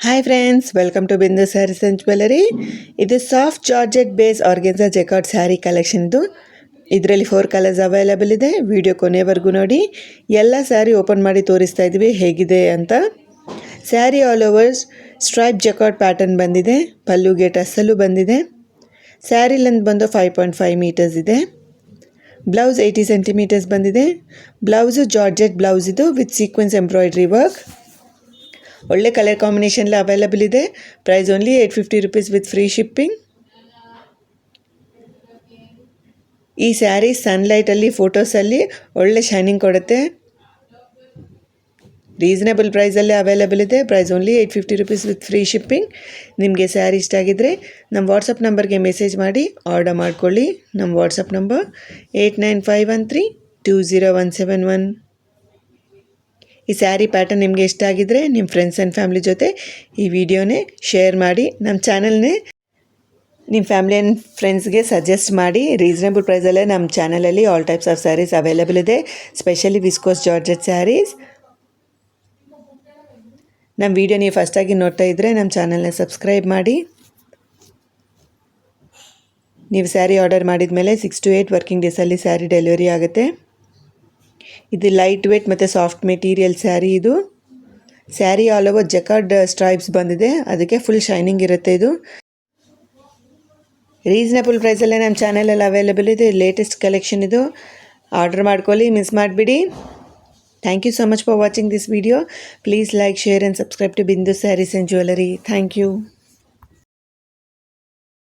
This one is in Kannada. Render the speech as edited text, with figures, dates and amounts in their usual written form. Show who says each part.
Speaker 1: Hi friends, welcome to Bindu sarees and jewellery. ಇದು soft georgette base organza jacquard sari ಕಲೆಕ್ಷನ್ದು. ಇದರಲ್ಲಿ 4 ಕಲರ್ಸ್ ಅವೈಲೇಬಲ್ ಇದೆ. ವಿಡಿಯೋ ಕೊನೆವರೆಗೂ ನೋಡಿ. ಎಲ್ಲ ಸ್ಯಾರಿ ಓಪನ್ ಮಾಡಿ ತೋರಿಸ್ತಾ ಇದ್ವಿ ಹೇಗಿದೆ ಅಂತ. Sari all over stripe jacquard pattern ಬಂದಿದೆ. ಪಲ್ಲುಗೆ ಟಸ್ಸಲ್ಲೂ ಬಂದಿದೆ. ಸ್ಯಾರಿ ಲೆಂತ್ ಬಂದು 5.5 ಮೀಟರ್ಸ್ ಇದೆ. ಬ್ಲೌಸ್ 80 ಸೆಂಟಿಮೀಟರ್ಸ್ ಬಂದಿದೆ. ಬ್ಲೌಸು ಜಾರ್ಜೆಟ್ ಬ್ಲೌಸ್ ಇದು ವಿತ್ ಸೀಕ್ವೆನ್ಸ್ ಎಂಬ್ರಾಯ್ಡ್ರಿ ವರ್ಕ್. ಒಳ್ಳೆ ಕಲರ್ ಕಾಂಬಿನೇಷನ್ಲಿ ಅವೈಲೇಬಲ್ ಇದೆ. Price only 850 rupees with free shipping. ಈ ಸ್ಯಾರಿ ಸನ್ಲೈಟಲ್ಲಿ ಫೋಟೋಸಲ್ಲಿ ಒಳ್ಳೆ ಶೈನಿಂಗ್ ಕೊಡುತ್ತೆ. ರೀಸನೇಬಲ್ ಪ್ರೈಸಲ್ಲೇ ಅವೈಲೇಬಲ್ ಇದೆ. Price only 850 rupees with free shipping. ನಿಮಗೆ ಸ್ಯಾರಿ ಇಷ್ಟ ಆಗಿದ್ದರೆ ನಮ್ಮ ವಾಟ್ಸಪ್ ನಂಬರ್ಗೆ ಮೆಸೇಜ್ ಮಾಡಿ ಆರ್ಡರ್ ಮಾಡ್ಕೊಳ್ಳಿ. ನಮ್ಮ ವಾಟ್ಸಪ್ ನಂಬರ್ 8951320171. ಈ ಸ್ಯಾರಿ ಪ್ಯಾಟರ್ನ್ ನಿಮಗೆ ಇಷ್ಟ ಆಗಿದ್ದರೆ ನಿಮ್ಮ ಫ್ರೆಂಡ್ಸ್ ಆ್ಯಂಡ್ ಫ್ಯಾಮ್ಲಿ ಜೊತೆ ಈ ವಿಡಿಯೋನೇ ಶೇರ್ ಮಾಡಿ. ನಮ್ಮ ಚಾನಲ್ನೇ ನಿಮ್ಮ ಫ್ಯಾಮ್ಲಿ ಆ್ಯಂಡ್ ಫ್ರೆಂಡ್ಸ್ಗೆ ಸಜೆಸ್ಟ್ ಮಾಡಿ. ರೀಸನೇಬಲ್ ಪ್ರೈಸಲ್ಲೇ ನಮ್ಮ ಚಾನಲಲ್ಲಿ all types of sarees available ಇದೆ. Specially viscose georgette sarees. ನಮ್ಮ ವಿಡಿಯೋ ನೀವು ಫಸ್ಟಾಗಿ ನೋಡ್ತಾ ಇದ್ದರೆ ನಮ್ಮ ಚಾನಲ್ನ ಸಬ್ಸ್ಕ್ರೈಬ್ ಮಾಡಿ. ನೀವು ಸ್ಯಾರಿ ಆರ್ಡರ್ ಮಾಡಿದ ಮೇಲೆ 6 to 8 ವರ್ಕಿಂಗ್ ಡೇಸಲ್ಲಿ ಸ್ಯಾರಿ ಡೆಲಿವರಿ ಆಗುತ್ತೆ. ಇದು ಲೈಟ್ ವೇಟ್ ಮತ್ತು ಸಾಫ್ಟ್ ಮೆಟೀರಿಯಲ್ ಸ್ಯಾರಿ. ಇದು sari all over jacquard stripes ಬಂದಿದೆ, ಅದಕ್ಕೆ ಫುಲ್ ಶೈನಿಂಗ್ ಇರುತ್ತೆ. ಇದು ರೀಸನೇಬಲ್ ಪ್ರೈಸಲ್ಲೇ ನಮ್ಮ ಚಾನಲಲ್ಲಿ ಅವೈಲೇಬಲ್ ಇದೆ. ಲೇಟೆಸ್ಟ್ ಕಲೆಕ್ಷನ್ ಇದು. ಆರ್ಡರ್ ಮಾಡ್ಕೊಳ್ಳಿ, ಮಿಸ್ ಮಾಡಿಬಿಡಿ. Thank you so much for watching this video. Please like, share and subscribe to Bindu sarees and jewellery. Thank you.